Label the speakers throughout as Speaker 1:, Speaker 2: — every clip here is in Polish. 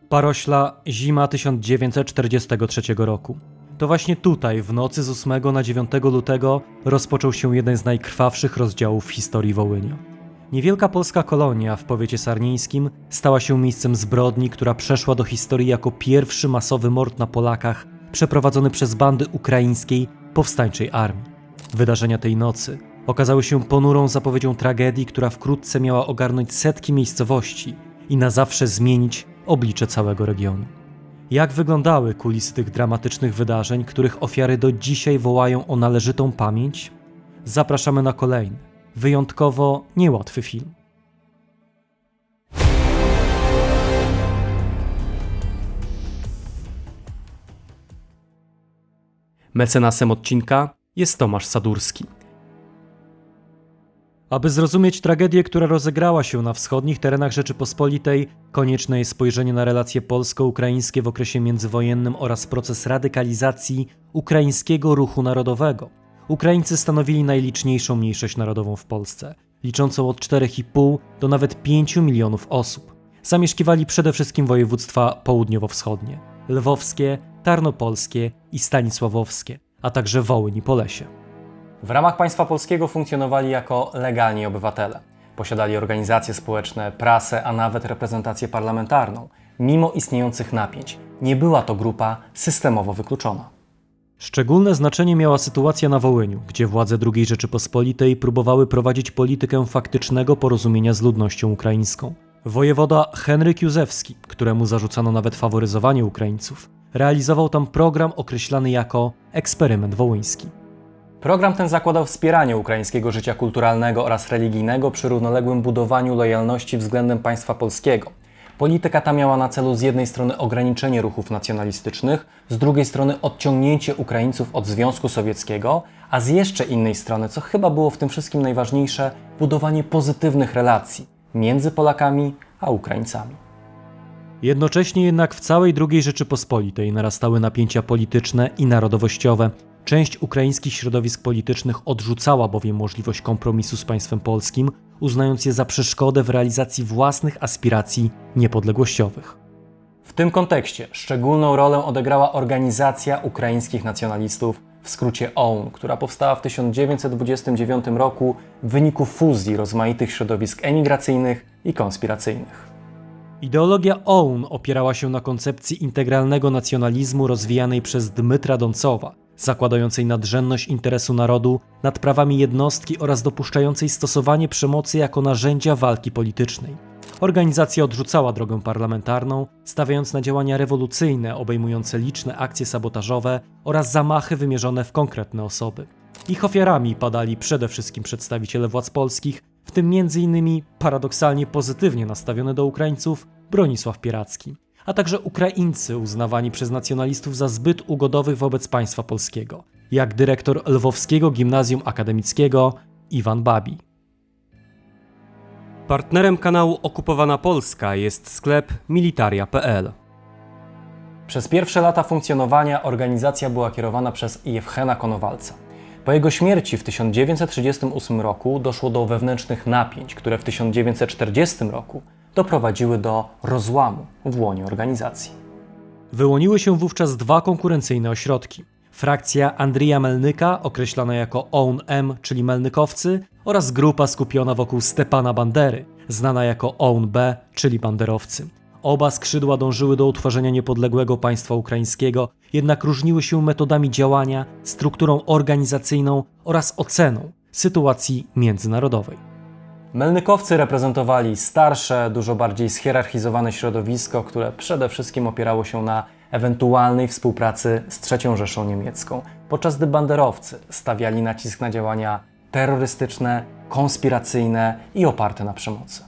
Speaker 1: Parośla, zima 1943 roku. To właśnie tutaj, w nocy z 8 na 9 lutego, rozpoczął się jeden z najkrwawszych rozdziałów w historii Wołynia. Niewielka polska kolonia w powiecie sarnieńskim stała się miejscem zbrodni, która przeszła do historii jako pierwszy masowy mord na Polakach przeprowadzony przez bandy ukraińskiej powstańczej armii. Wydarzenia tej nocy okazały się ponurą zapowiedzią tragedii, która wkrótce miała ogarnąć setki miejscowości i na zawsze zmienić oblicze całego regionu. Jak wyglądały kulisy tych dramatycznych wydarzeń, których ofiary do dzisiaj wołają o należytą pamięć? Zapraszamy na kolejny, wyjątkowo niełatwy film. Mecenasem odcinka jest Tomasz Sadurski. Aby zrozumieć tragedię, która rozegrała się na wschodnich terenach Rzeczypospolitej, konieczne jest spojrzenie na relacje polsko-ukraińskie w okresie międzywojennym oraz proces radykalizacji ukraińskiego ruchu narodowego. Ukraińcy stanowili najliczniejszą mniejszość narodową w Polsce, liczącą od 4,5 do nawet 5 milionów osób. Zamieszkiwali przede wszystkim województwa południowo-wschodnie, lwowskie, tarnopolskie i stanisławowskie, a także Wołyń i Polesie. W ramach państwa polskiego funkcjonowali jako legalni obywatele. Posiadali organizacje społeczne, prasę, a nawet reprezentację parlamentarną. Mimo istniejących napięć, nie była to grupa systemowo wykluczona. Szczególne znaczenie miała sytuacja na Wołyniu, gdzie władze II Rzeczypospolitej próbowały prowadzić politykę faktycznego porozumienia z ludnością ukraińską. Wojewoda Henryk Józefski, któremu zarzucano nawet faworyzowanie Ukraińców, realizował tam program określany jako eksperyment wołyński. Program ten zakładał wspieranie ukraińskiego życia kulturalnego oraz religijnego przy równoległym budowaniu lojalności względem państwa polskiego. Polityka ta miała na celu z jednej strony ograniczenie ruchów nacjonalistycznych, z drugiej strony odciągnięcie Ukraińców od Związku Sowieckiego, a z jeszcze innej strony, co chyba było w tym wszystkim najważniejsze, budowanie pozytywnych relacji między Polakami a Ukraińcami. Jednocześnie jednak w całej II Rzeczypospolitej narastały napięcia polityczne i narodowościowe. Część ukraińskich środowisk politycznych odrzucała bowiem możliwość kompromisu z państwem polskim, uznając je za przeszkodę w realizacji własnych aspiracji niepodległościowych. W tym kontekście szczególną rolę odegrała Organizacja Ukraińskich Nacjonalistów, w skrócie OUN, która powstała w 1929 roku w wyniku fuzji rozmaitych środowisk emigracyjnych i konspiracyjnych. Ideologia OUN opierała się na koncepcji integralnego nacjonalizmu rozwijanej przez Dmytra Doncowa, zakładającej nadrzędność interesu narodu nad prawami jednostki oraz dopuszczającej stosowanie przemocy jako narzędzia walki politycznej. Organizacja odrzucała drogę parlamentarną, stawiając na działania rewolucyjne obejmujące liczne akcje sabotażowe oraz zamachy wymierzone w konkretne osoby. Ich ofiarami padali przede wszystkim przedstawiciele władz polskich, w tym m.in. paradoksalnie pozytywnie nastawiony do Ukraińców Bronisław Pieracki, a także Ukraińcy uznawani przez nacjonalistów za zbyt ugodowych wobec państwa polskiego, jak dyrektor Lwowskiego Gimnazjum Akademickiego Iwan Babi. Partnerem kanału Okupowana Polska jest sklep militaria.pl. Przez pierwsze lata funkcjonowania organizacja była kierowana przez Jewchena Konowalca. Po jego śmierci w 1938 roku doszło do wewnętrznych napięć, które w 1940 roku doprowadziły do rozłamu w łonie organizacji. Wyłoniły się wówczas dwa konkurencyjne ośrodki. Frakcja Andrija Melnyka, określana jako OUN-M, czyli Melnykowcy, oraz grupa skupiona wokół Stepana Bandery, znana jako OUN-B, czyli Banderowcy. Oba skrzydła dążyły do utworzenia niepodległego państwa ukraińskiego, jednak różniły się metodami działania, strukturą organizacyjną oraz oceną sytuacji międzynarodowej. Melnykowcy reprezentowali starsze, dużo bardziej schierarchizowane środowisko, które przede wszystkim opierało się na ewentualnej współpracy z III Rzeszą Niemiecką, podczas gdy banderowcy stawiali nacisk na działania terrorystyczne, konspiracyjne i oparte na przemocy.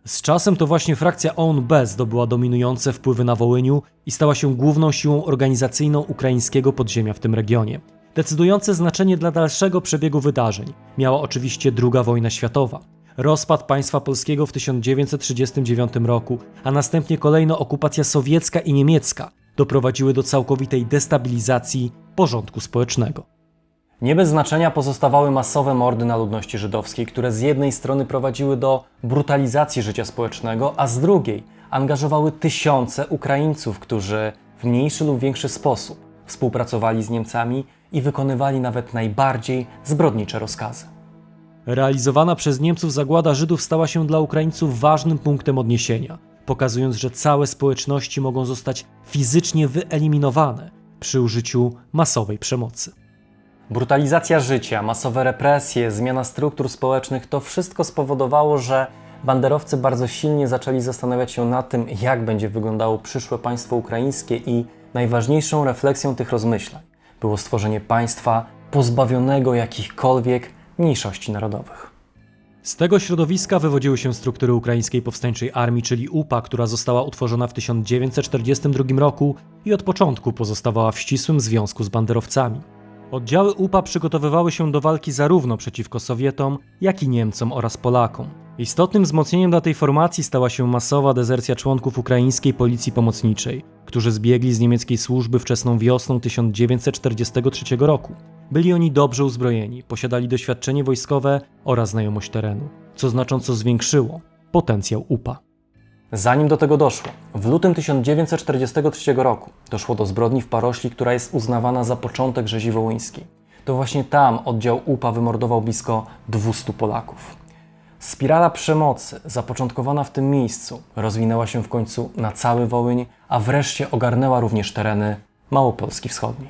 Speaker 1: Z czasem to właśnie frakcja OUN-B zdobyła dominujące wpływy na Wołyniu i stała się główną siłą organizacyjną ukraińskiego podziemia w tym regionie. Decydujące znaczenie dla dalszego przebiegu wydarzeń miała oczywiście II wojna światowa. Rozpad państwa polskiego w 1939 roku, a następnie kolejno okupacja sowiecka i niemiecka doprowadziły do całkowitej destabilizacji porządku społecznego. Nie bez znaczenia pozostawały masowe mordy na ludności żydowskiej, które z jednej strony prowadziły do brutalizacji życia społecznego, a z drugiej angażowały tysiące Ukraińców, którzy w mniejszy lub większy sposób współpracowali z Niemcami i wykonywali nawet najbardziej zbrodnicze rozkazy. Realizowana przez Niemców zagłada Żydów stała się dla Ukraińców ważnym punktem odniesienia, pokazując, że całe społeczności mogą zostać fizycznie wyeliminowane przy użyciu masowej przemocy. Brutalizacja życia, masowe represje, zmiana struktur społecznych – to wszystko spowodowało, że banderowcy bardzo silnie zaczęli zastanawiać się nad tym, jak będzie wyglądało przyszłe państwo ukraińskie i najważniejszą refleksją tych rozmyślań było stworzenie państwa pozbawionego jakichkolwiek mniejszości narodowych. Z tego środowiska wywodziły się struktury Ukraińskiej Powstańczej Armii, czyli UPA, która została utworzona w 1942 roku i od początku pozostawała w ścisłym związku z banderowcami. Oddziały UPA przygotowywały się do walki zarówno przeciwko Sowietom, jak i Niemcom oraz Polakom. Istotnym wzmocnieniem dla tej formacji stała się masowa dezercja członków ukraińskiej policji pomocniczej, którzy zbiegli z niemieckiej służby wczesną wiosną 1943 roku. Byli oni dobrze uzbrojeni, posiadali doświadczenie wojskowe oraz znajomość terenu, co znacząco zwiększyło potencjał UPA. Zanim do tego doszło, w lutym 1943 roku doszło do zbrodni w Parośli, która jest uznawana za początek rzezi wołyńskiej. To właśnie tam oddział UPA wymordował blisko 200 Polaków. Spirala przemocy, zapoczątkowana w tym miejscu, rozwinęła się w końcu na cały Wołyń, a wreszcie ogarnęła również tereny Małopolski Wschodniej.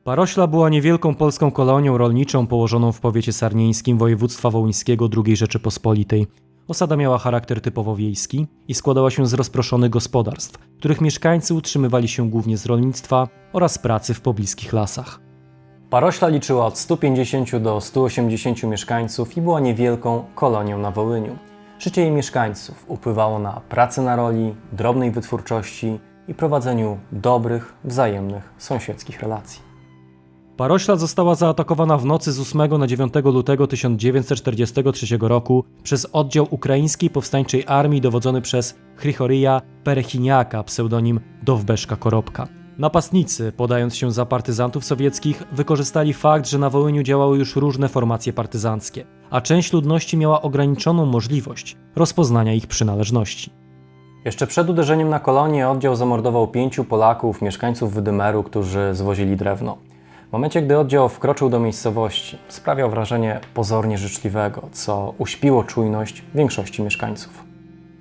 Speaker 1: Parośla była niewielką polską kolonią rolniczą położoną w powiecie sarnieńskim województwa wołyńskiego II Rzeczypospolitej. Osada miała charakter typowo wiejski i składała się z rozproszonych gospodarstw, których mieszkańcy utrzymywali się głównie z rolnictwa oraz pracy w pobliskich lasach. Parośla liczyła od 150 do 180 mieszkańców i była niewielką kolonią na Wołyniu. Życie jej mieszkańców upływało na pracy na roli, drobnej wytwórczości i prowadzeniu dobrych, wzajemnych, sąsiedzkich relacji. Parośla została zaatakowana w nocy z 8 na 9 lutego 1943 roku przez oddział Ukraińskiej Powstańczej Armii dowodzony przez Hrychorija Perechiniaka, pseudonim Dowbeszka Koropka. Napastnicy, podając się za partyzantów sowieckich, wykorzystali fakt, że na Wołyniu działały już różne formacje partyzanckie, a część ludności miała ograniczoną możliwość rozpoznania ich przynależności. Jeszcze przed uderzeniem na kolonię oddział zamordował 5 Polaków, mieszkańców Wydymeru, którzy zwozili drewno. W momencie, gdy oddział wkroczył do miejscowości, sprawiał wrażenie pozornie życzliwego, co uśpiło czujność większości mieszkańców.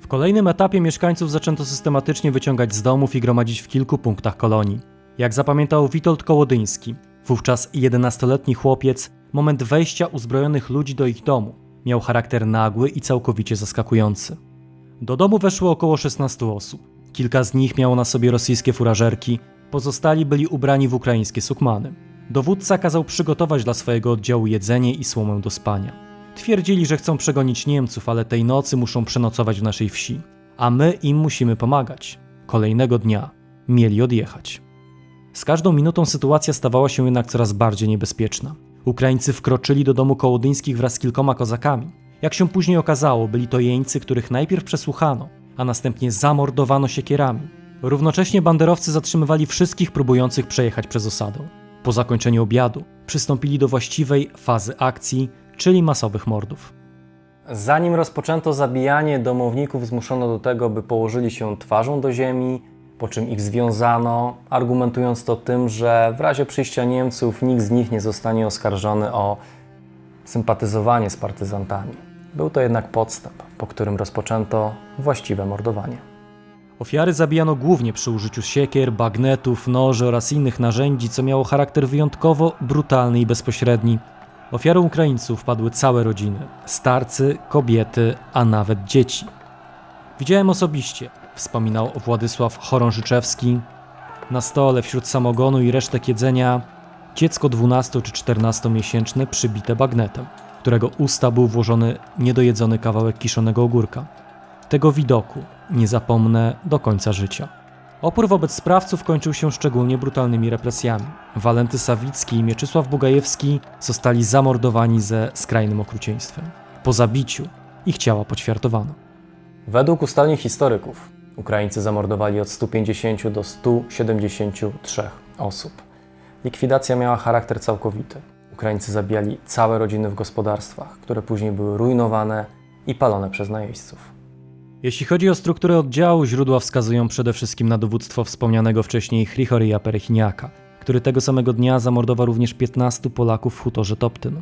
Speaker 1: W kolejnym etapie mieszkańców zaczęto systematycznie wyciągać z domów i gromadzić w kilku punktach kolonii. Jak zapamiętał Witold Kołodyński, wówczas 11-letni chłopiec, moment wejścia uzbrojonych ludzi do ich domu miał charakter nagły i całkowicie zaskakujący. Do domu weszło około 16 osób. Kilka z nich miało na sobie rosyjskie furażerki, pozostali byli ubrani w ukraińskie sukmany. Dowódca kazał przygotować dla swojego oddziału jedzenie i słomę do spania. Twierdzili, że chcą przegonić Niemców, ale tej nocy muszą przenocować w naszej wsi, a my im musimy pomagać. Kolejnego dnia mieli odjechać. Z każdą minutą sytuacja stawała się jednak coraz bardziej niebezpieczna. Ukraińcy wkroczyli do domu Kołodyńskich wraz z kilkoma kozakami. Jak się później okazało, byli to jeńcy, których najpierw przesłuchano, a następnie zamordowano siekierami. Równocześnie banderowcy zatrzymywali wszystkich próbujących przejechać przez osadę. Po zakończeniu obiadu przystąpili do właściwej fazy akcji, czyli masowych mordów. Zanim rozpoczęto zabijanie, domowników zmuszono do tego, by położyli się twarzą do ziemi, po czym ich związano, argumentując to tym, że w razie przyjścia Niemców nikt z nich nie zostanie oskarżony o sympatyzowanie z partyzantami. Był to jednak podstęp, po którym rozpoczęto właściwe mordowanie. Ofiary zabijano głównie przy użyciu siekier, bagnetów, noży oraz innych narzędzi, co miało charakter wyjątkowo brutalny i bezpośredni. Ofiarą Ukraińców padły całe rodziny, starcy, kobiety, a nawet dzieci. Widziałem osobiście, wspominał Władysław Chorążyczewski, na stole wśród samogonu i resztek jedzenia dziecko 12 czy 14-miesięczne przybite bagnetem, w którego usta był włożony niedojedzony kawałek kiszonego ogórka. Tego widoku nie zapomnę do końca życia. Opór wobec sprawców kończył się szczególnie brutalnymi represjami. Walenty Sawicki i Mieczysław Bugajewski zostali zamordowani ze skrajnym okrucieństwem. Po zabiciu ich ciała poćwiartowano. Według ustaleń historyków Ukraińcy zamordowali od 150 do 173 osób. Likwidacja miała charakter całkowity. Ukraińcy zabijali całe rodziny w gospodarstwach, które później były rujnowane i palone przez najeźdźców. Jeśli chodzi o strukturę oddziału, źródła wskazują przede wszystkim na dowództwo wspomnianego wcześniej Hrychoryja Perechiniaka, który tego samego dnia zamordował również 15 Polaków w hutorze Toptyn.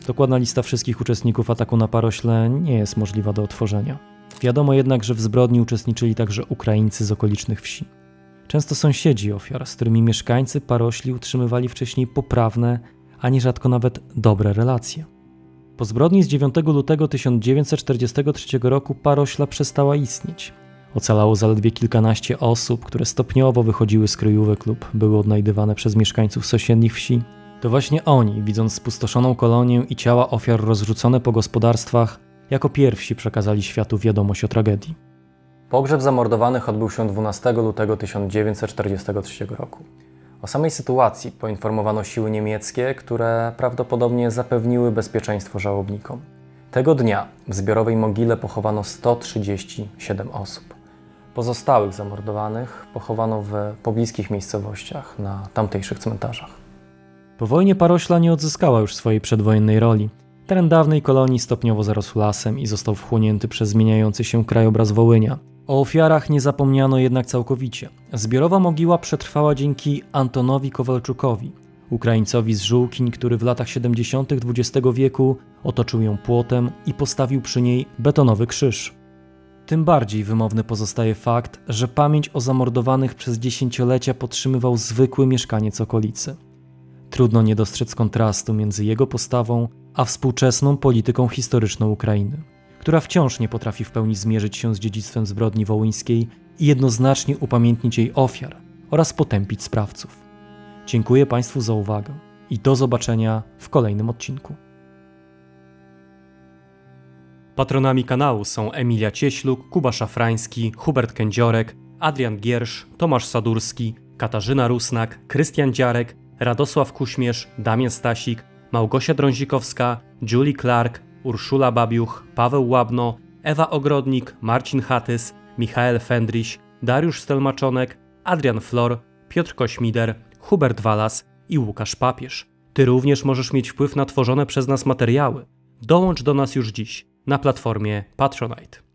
Speaker 1: Dokładna lista wszystkich uczestników ataku na Parośle nie jest możliwa do otworzenia. Wiadomo jednak, że w zbrodni uczestniczyli także Ukraińcy z okolicznych wsi. Często sąsiedzi ofiar, z którymi mieszkańcy Parośli utrzymywali wcześniej poprawne, a nierzadko nawet dobre relacje. Po zbrodni z 9 lutego 1943 roku Parośla przestała istnieć. Ocalało zaledwie kilkanaście osób, które stopniowo wychodziły z kryjówek lub były odnajdywane przez mieszkańców sąsiednich wsi. To właśnie oni, widząc spustoszoną kolonię i ciała ofiar rozrzucone po gospodarstwach, jako pierwsi przekazali światu wiadomość o tragedii. Pogrzeb zamordowanych odbył się 12 lutego 1943 roku. O samej sytuacji poinformowano siły niemieckie, które prawdopodobnie zapewniły bezpieczeństwo żałobnikom. Tego dnia w zbiorowej mogile pochowano 137 osób. Pozostałych zamordowanych pochowano w pobliskich miejscowościach na tamtejszych cmentarzach. Po wojnie Parośla nie odzyskała już swojej przedwojennej roli. Teren dawnej kolonii stopniowo zarosł lasem i został wchłonięty przez zmieniający się krajobraz Wołynia. O ofiarach nie zapomniano jednak całkowicie. Zbiorowa mogiła przetrwała dzięki Antonowi Kowalczukowi, Ukraińcowi z Żółkiń, który w latach 70. XX wieku otoczył ją płotem i postawił przy niej betonowy krzyż. Tym bardziej wymowny pozostaje fakt, że pamięć o zamordowanych przez dziesięciolecia podtrzymywał zwykły mieszkaniec okolicy. Trudno nie dostrzec kontrastu między jego postawą a współczesną polityką historyczną Ukrainy, która wciąż nie potrafi w pełni zmierzyć się z dziedzictwem zbrodni wołyńskiej i jednoznacznie upamiętnić jej ofiar oraz potępić sprawców. Dziękuję Państwu za uwagę i do zobaczenia w kolejnym odcinku. Patronami kanału są Emilia Cieśluk, Kuba Szafrański, Hubert Kędziorek, Adrian Giersz, Tomasz Sadurski, Katarzyna Rusnak, Krystian Dziarek, Radosław Kuśmierz, Damian Stasik, Małgosia Drązikowska, Julie Clark, Urszula Babiuch, Paweł Łabno, Ewa Ogrodnik, Marcin Hatys, Michael Fendryś, Dariusz Stelmaczonek, Adrian Flor, Piotr Kośmider, Hubert Walas i Łukasz Papież. Ty również możesz mieć wpływ na tworzone przez nas materiały. Dołącz do nas już dziś na platformie Patronite.